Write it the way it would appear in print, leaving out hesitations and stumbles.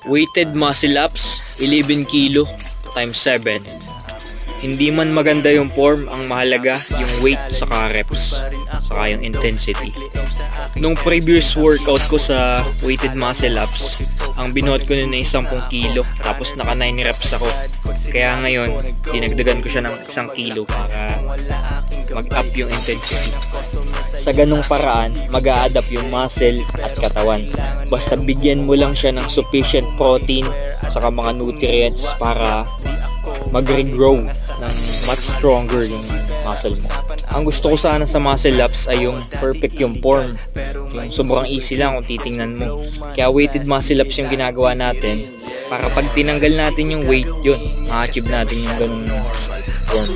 Weighted muscle ups, 11 kilo times 7. Hindi man maganda yung form, ang mahalaga yung weight saka reps, saka yung intensity. Nung previous workout ko sa weighted muscle ups, ang binuhat ko nun ay 10 kilo, tapos naka 9 reps ako. Kaya ngayon, dinagdagan ko siya ng 1 kilo para mag-up yung intensity. Sa ganung paraan, mag-a-adapt yung muscle at katawan. Basta bigyan mo lang siya ng sufficient protein saka mga nutrients para mag-regrow ng much stronger yung muscle mo. Ang gusto ko sana sa muscle ups ay yung perfect yung form. Yung sobrang easy lang kung titingnan mo. Kaya weighted muscle ups yung ginagawa natin para pag tinanggal natin yung weight, yun, ma-achieve natin yung ganung form.